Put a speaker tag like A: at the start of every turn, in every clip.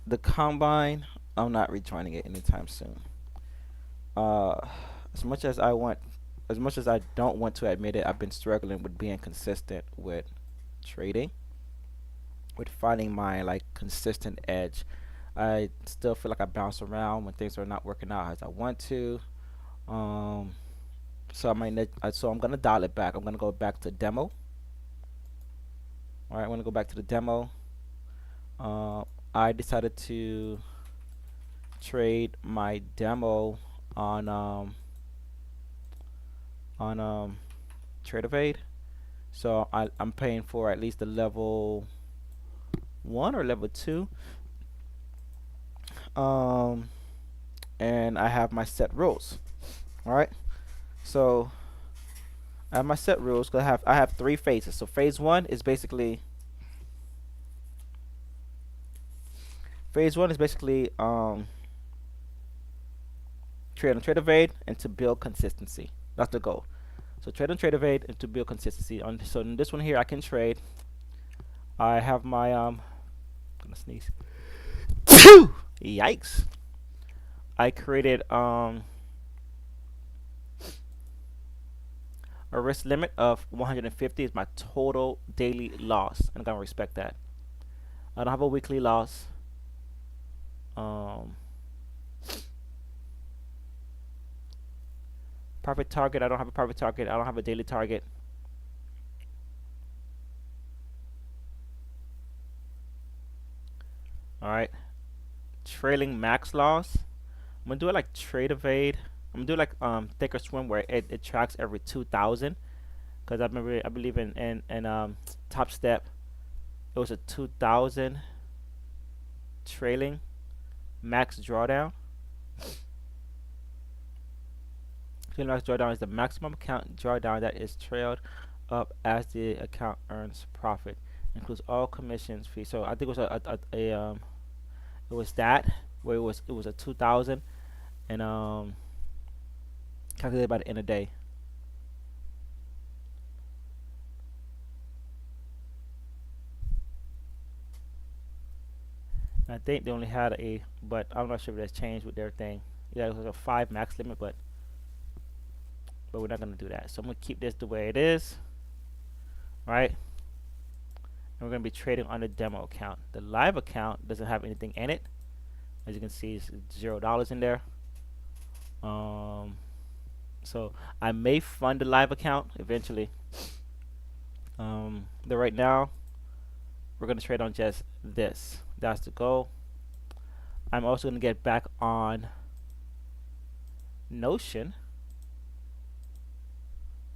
A: The combine, I'm not rejoining it anytime soon. Uh, as much as I want, as much as I don't want to admit it, I've been struggling with being consistent with trading, with finding my like consistent edge. I still feel like I bounce around when things are not working out as I want to. Um, so so I'm gonna dial it back. I'm gonna go back to demo. All right, I'm gonna go back to the demo. Uh, I decided to trade my demo on um, on TradeOvade. So I'm paying for at least the level one or level two. Um, and I have my set rules. All right. So I have my set rules. 'Cause I have three phases. So phase one is basically trade on TradeOvade and to build consistency. That's the goal. So trade on TradeOvade and to build consistency. So in this one here, I can trade. I have my gonna sneeze. Yikes! I created a risk limit of 150 is my total daily loss, and I'm gonna respect that. I don't have a weekly loss. Um, Profit target. I don't have a profit target. I don't have a daily target. All right. Trailing max loss. I'm gonna do it like trade evade. I'm gonna do it like Thinkorswim where it tracks every 2,000. Cause I believe in Top Step it was a 2,000 trailing max drawdown. Trailing max drawdown is the maximum account drawdown that is trailed up as the account earns profit. Includes all commissions fees. So I think it was it was that where it was a 2,000 and calculated by the end of the day. I think they only had but I'm not sure if that's changed with their thing. Yeah, it was a 5 max limit, but we're not gonna do that. So I'm gonna keep this the way it is, right? And we're gonna be trading on the demo account. The live account doesn't have anything in it. As you can see, it's $0 in there. Um, so I may fund the live account eventually. But right now we're gonna trade on just this. That's the goal. I'm also gonna get back on Notion.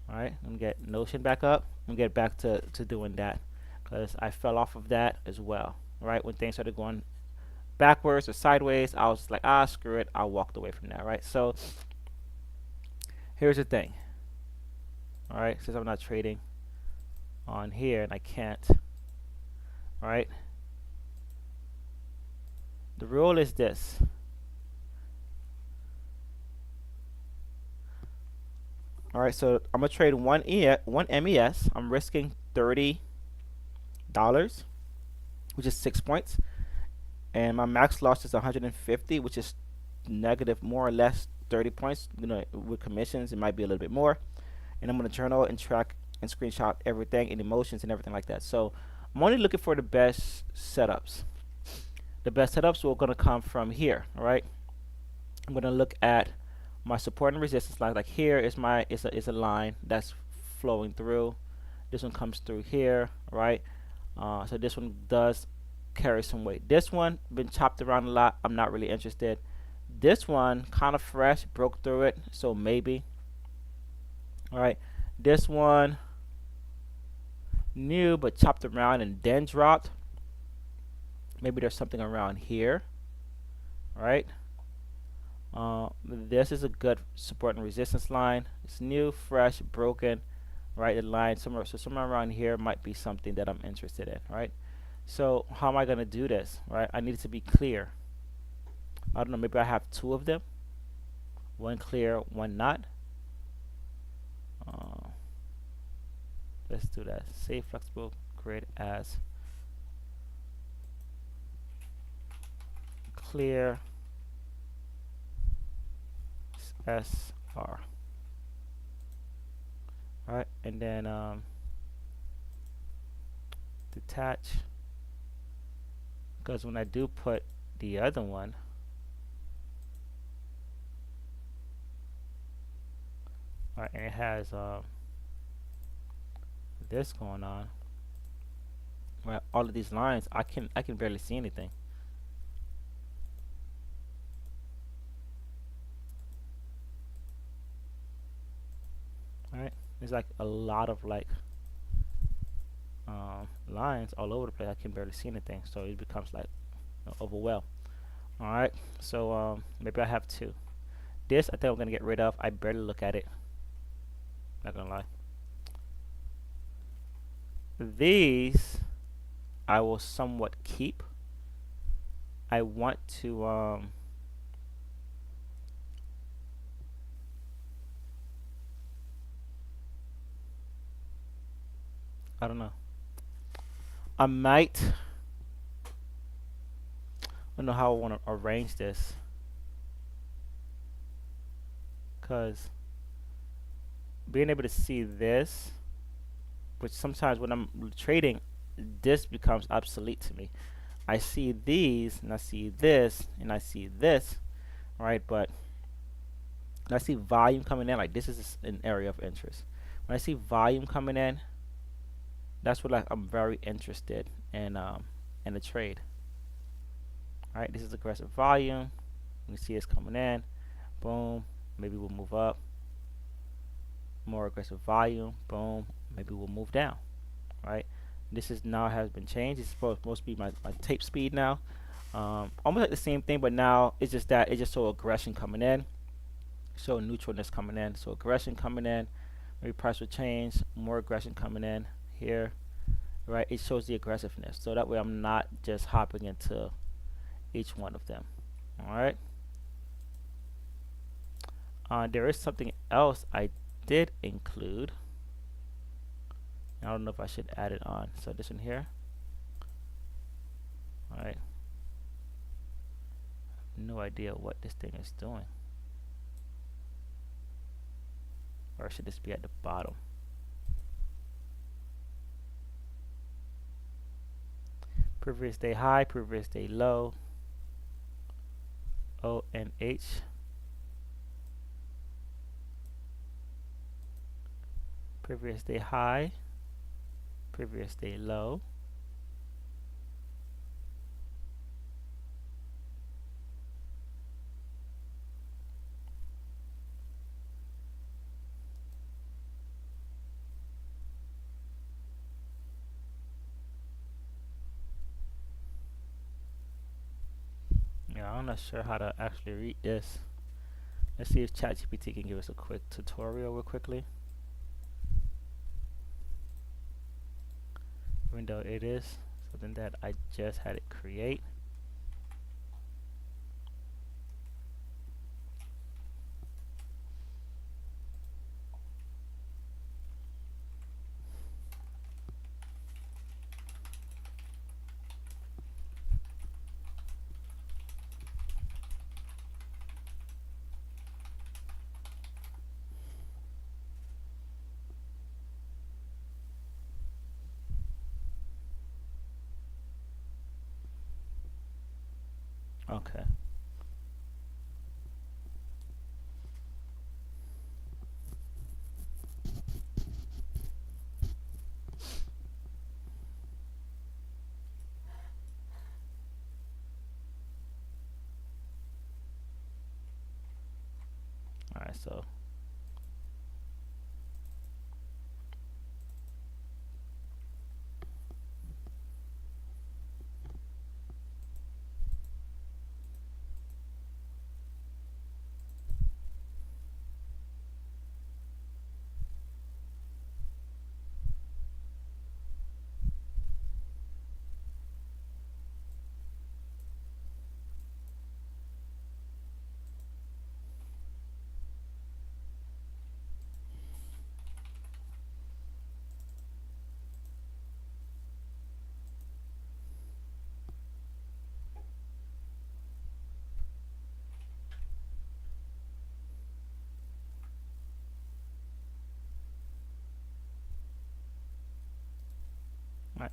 A: All right, I'm gonna get Notion back up. I'm gonna get back to doing that because I fell off of that as well. All right, when things started going backwards or sideways, I was like, screw it. I walked away from that. Right. So here's the thing. All right, since I'm not trading on here and I can't. All right. The rule is this. All right, so I'm gonna trade one MES. I'm risking $30, which is 6 points, and my max loss is 150, which is negative more or less 30 points. With commissions, it might be a little bit more. And I'm gonna journal and track and screenshot everything and emotions and everything like that. So I'm only looking for the best setups. The best setups are gonna come from here. All right. I'm gonna look at my support and resistance lines. Like here is is a line that's flowing through. This one comes through here, right? So this one does carry some weight. This one been chopped around a lot. I'm not really interested. This one kind of fresh, broke through it, so maybe. All right. This one new but chopped around and then dropped. Maybe there's something around here, right? This is a good support and resistance line. It's new, fresh, broken, right? The line somewhere around here might be something that I'm interested in, right? So how am I gonna do this, right? I need it to be clear. I don't know. Maybe I have two of them, one clear, one not. Uh, let's do that. Save flexible grid as clear SR. Alright, and then detach, because when I do put the other one, alright, and it has this going on, right? All of these lines, I can barely see anything. Alright, there's like a lot of like lines all over the place. I can barely see anything, so it becomes like overwhelmed. All right, so maybe I have two. This I think I'm gonna get rid of. I barely look at it. Not gonna lie. These I will somewhat keep. I want to I don't know. I might. I don't know how I want to arrange this, because being able to see this, which sometimes when I'm trading, this becomes obsolete to me. I see these, and I see this, and I see this, right? But when I see volume coming in, like this is an area of interest. When I see volume coming in, that's what I'm very interested in the trade. All right, this is aggressive volume. You see it's coming in. Boom. Maybe we'll move up. More aggressive volume. Boom. Maybe we'll move down. Right. This is now has been changed. It's supposed to be my tape speed now. Almost like the same thing, but now it's just that it's just so aggression coming in, so neutralness coming in, so aggression coming in. Maybe price will change. More aggression coming in here. Right. It shows the aggressiveness, so that way I'm not just hopping into each one of them. All right. There is something else I did include. I don't know if I should add it on. So this one here. All right. No idea what this thing is doing. Or should this be at the bottom? Previous day high, previous day low. O and H. Previous day high, previous day low. Yeah, I'm not sure how to actually read this. Let's see if ChatGPT can give us a quick tutorial real quickly. Even though it is something that I just had it create. Okay. Alright, so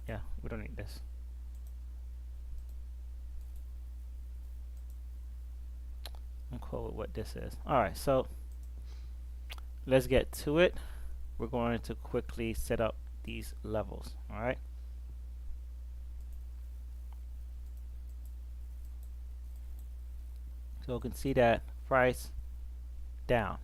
A: Yeah, we don't need this. I'm cool with what this is. Alright, so let's get to it. We're going to quickly set up these levels. Alright. So you can see that price down.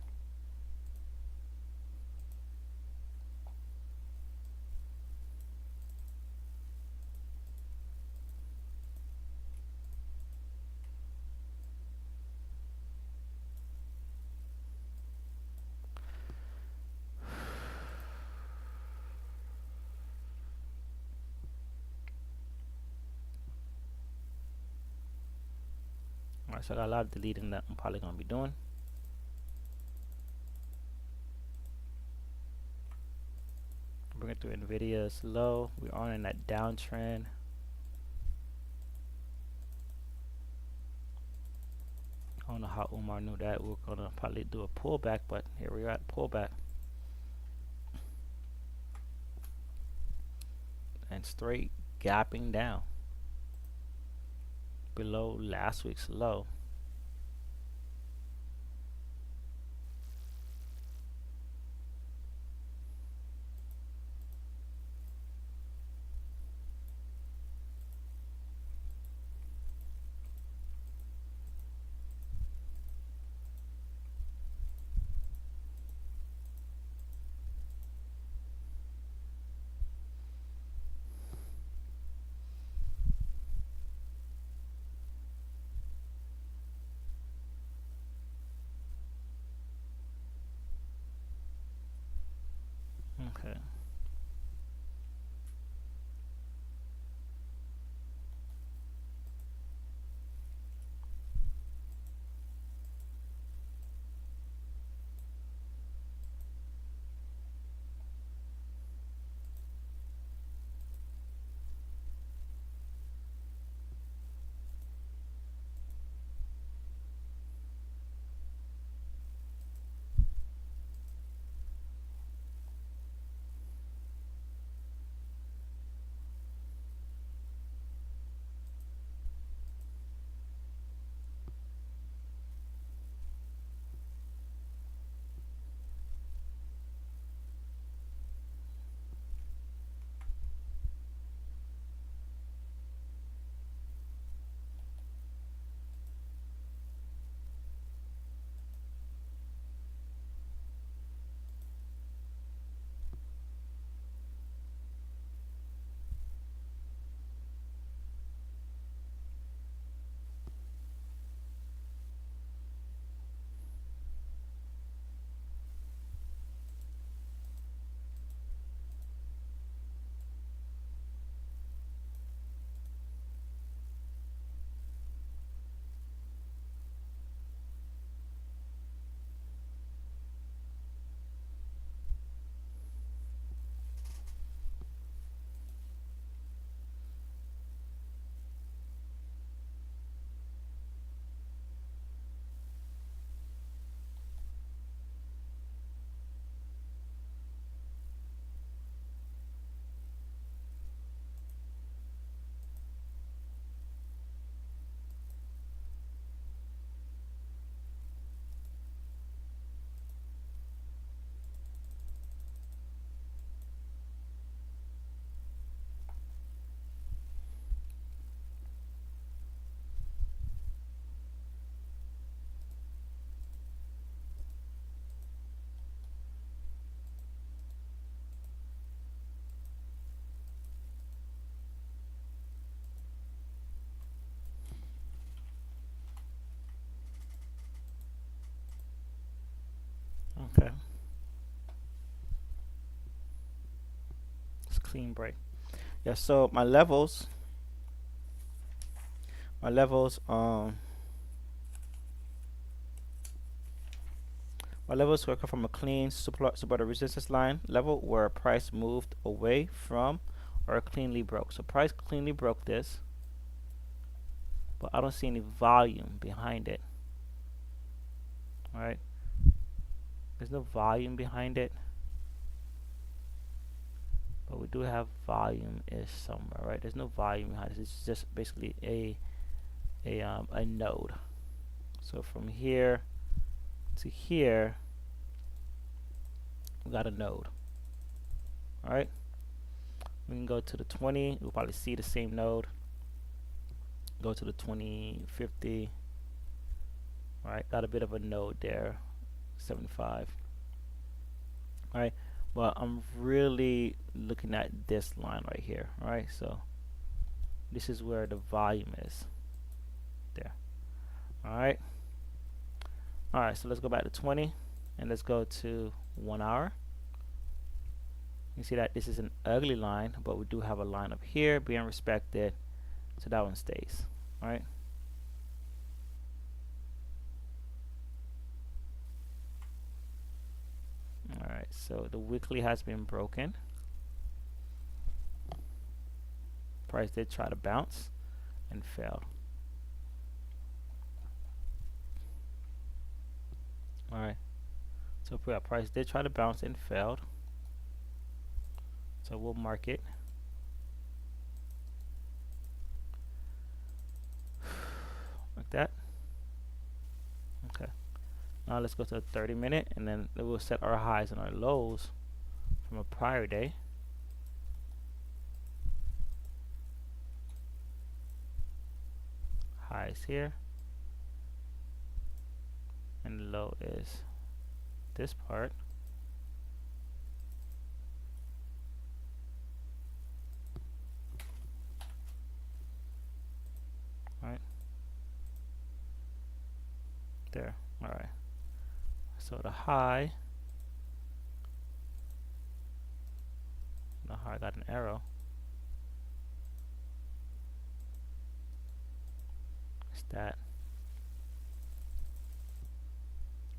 A: Alright, so I got a lot of deleting that I'm probably going to be doing. Bring it through Nvidia low. We're on in that downtrend. I don't know how Umar knew that. We're going to probably do a pullback, but here we are at pullback. And straight gapping down below last week's low. Okay. Okay. It's clean break. Yeah, so my levels my levels were from a clean support resistance line level where price moved away from or cleanly broke. So price cleanly broke this, but I don't see any volume behind it. All right, there's no volume behind it, but we do have volume is somewhere, right? There's no volume behind this. It's just basically a node. So from here to here, we got a node. All right. We can go to the 20. We'll probably see the same node. Go to the 20, 50. All right. Got a bit of a node there. 75. All right. But I'm really looking at this line right here. All right. So this is where the volume is. There. All right. All right. So let's go back to 20 and let's go to 1 hour. You see that this is an ugly line, but we do have a line up here being respected, so that one stays. All right. All right. So the weekly has been broken. Price did try to bounce and failed. All right. So price did try to bounce and failed. So we'll mark it. Like that. Okay. Now let's go to a 30-minute, and then we'll set our highs and our lows from a prior day. Highs here, and low is this part. Right there. All right. So the high got an arrow. It's that.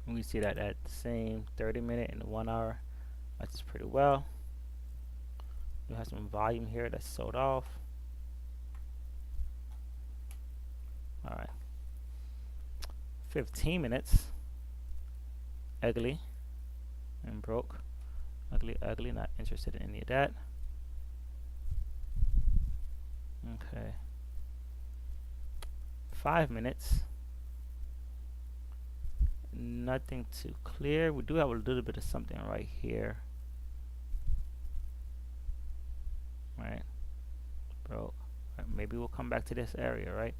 A: And we see that at the same 30-minute and 1 hour. That's pretty well. We have some volume here that's sold off. All right. 15 minutes. Ugly and broke. Ugly, not interested in any of that. Okay. 5 minutes. Nothing too clear. We do have a little bit of something right here. Right. Broke. Right, maybe we'll come back to this area, right?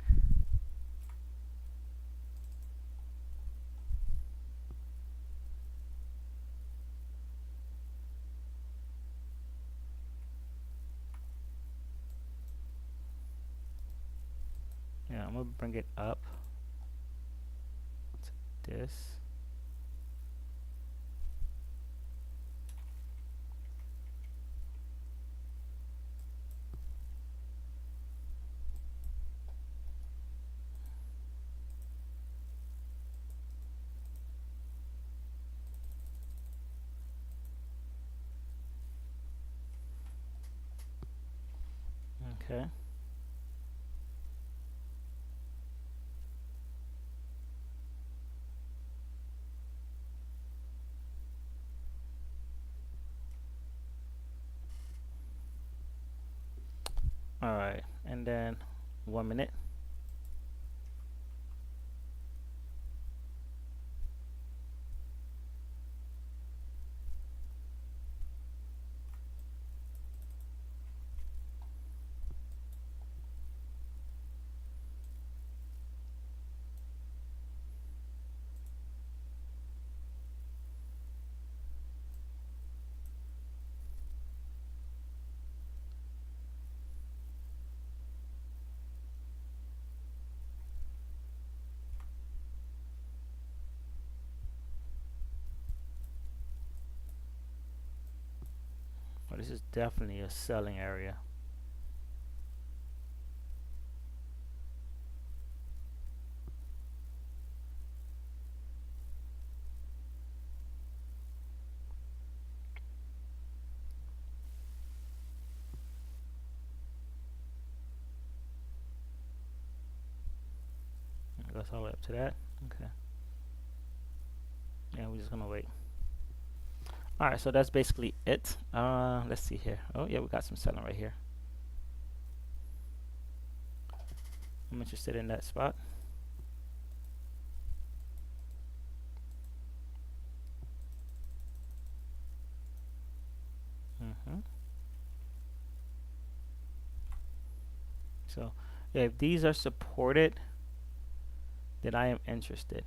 A: Yeah, I'm gonna bring it up to this. Okay. All right, and then 1 minute. Well, this is definitely a selling area. It goes all the way up to that. Okay. Yeah, we're just gonna wait. All right, so that's basically it. Let's see here. Oh yeah, we got some selling right here. I'm interested in that spot. So yeah, if these are supported, then I am interested.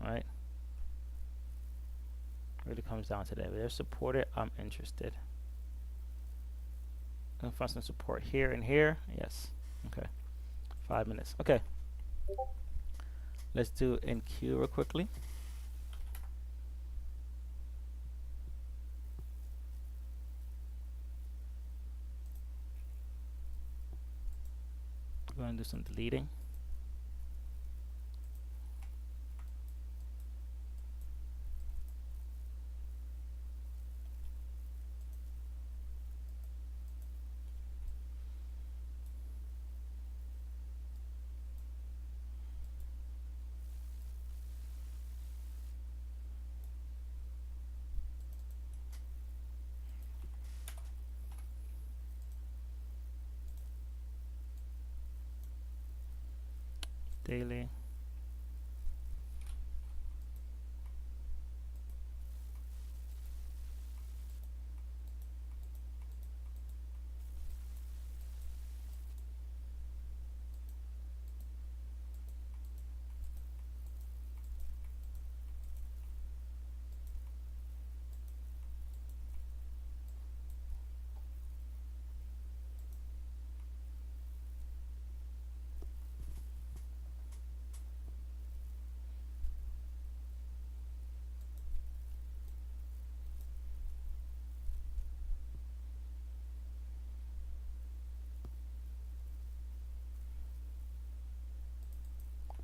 A: All right. Really comes down to that. If they're supported, I'm interested. And find some support here and here. Yes. Okay. 5 minutes. Okay. Let's do NQ real quickly. We're going to do some deleting. Daily.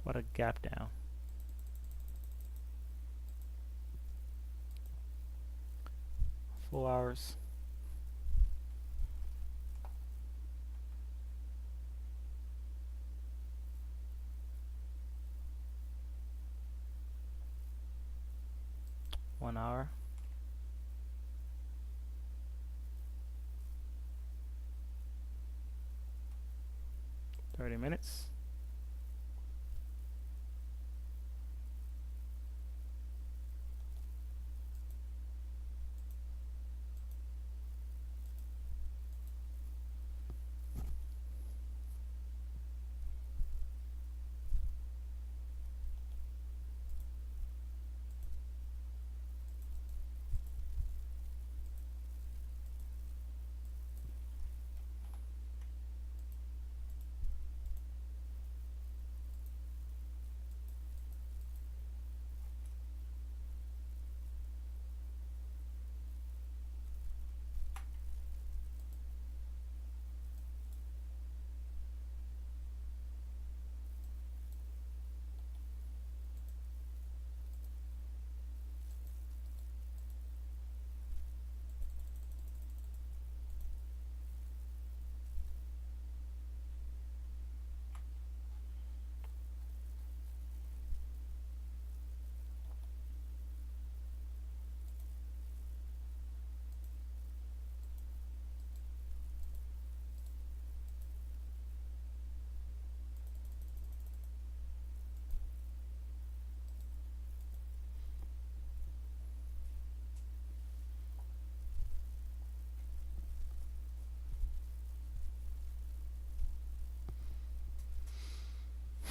A: What a gap down. Four hours. One hour. 30 minutes.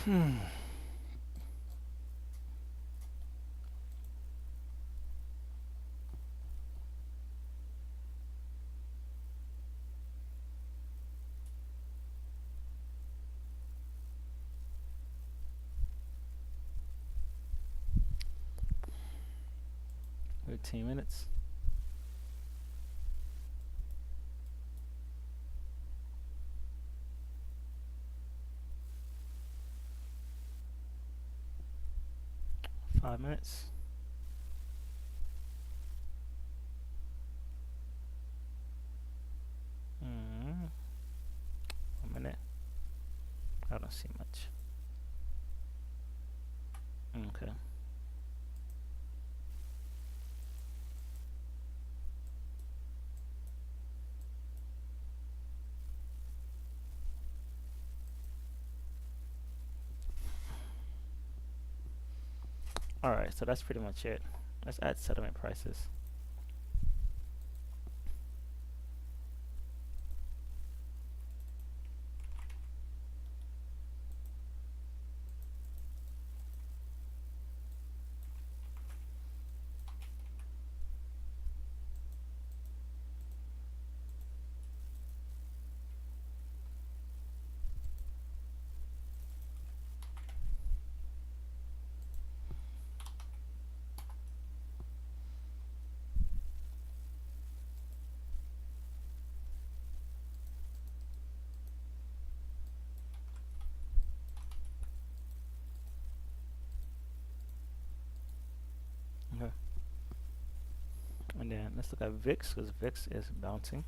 A: Hmm. Fifteen minutes. Five minutes. Mm. 1 minute. I don't see much. Okay. Alright, so that's pretty much it. Let's add settlement prices. Okay. And then let's look at VIX, because VIX is bouncing.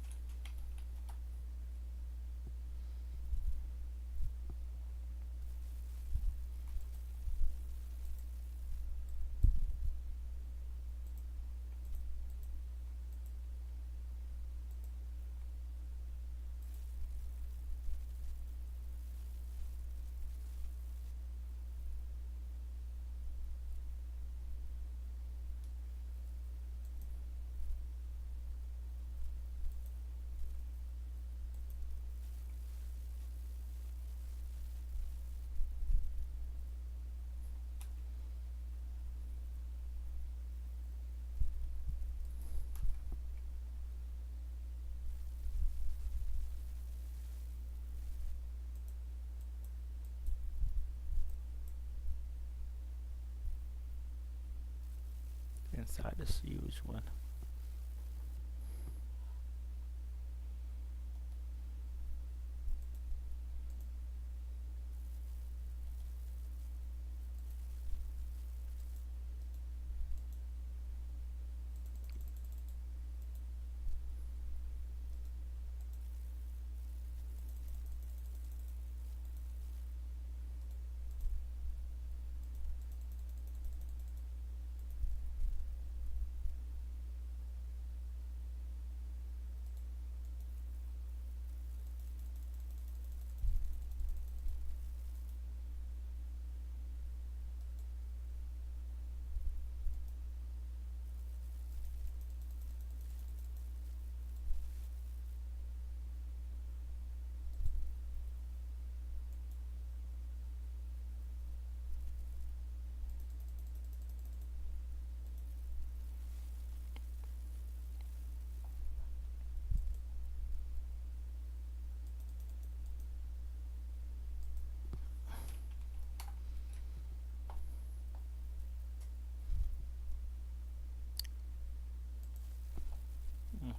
A: Inside this huge one.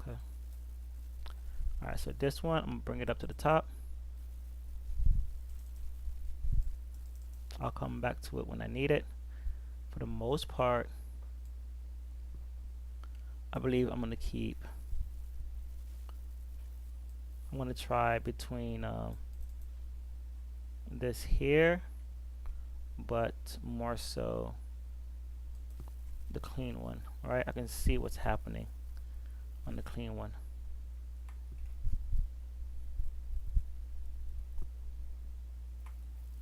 A: Okay. Alright, so this one, I'm going to bring it up to the top. I'll come back to it when I need it. For the most part, I believe I'm going to keep, I'm going to try between this here, but more so the clean one. Alright, I can see what's happening on the clean one.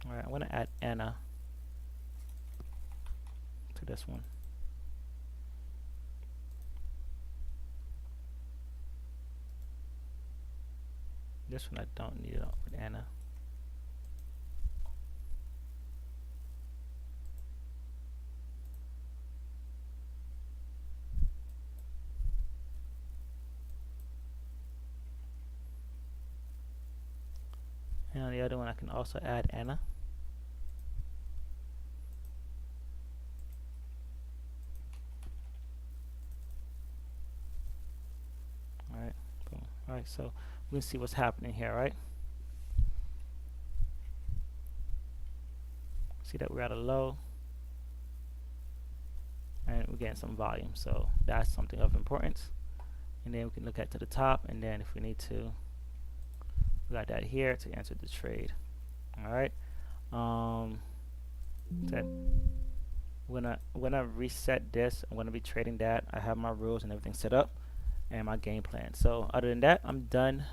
A: Alright, I'm going to add Anna to this one. This one I don't need it with Anna. And on the other one I can also add Anna. Alright, boom. Alright, so we can see what's happening here, right? See that we're at a low and we're getting some volume, so that's something of importance. And then we can look at to the top, and then if we need to, we got that here to enter the trade. Alright, when I reset this, I'm going to be trading that. I have my rules and everything set up and my game plan. So other than that, I'm done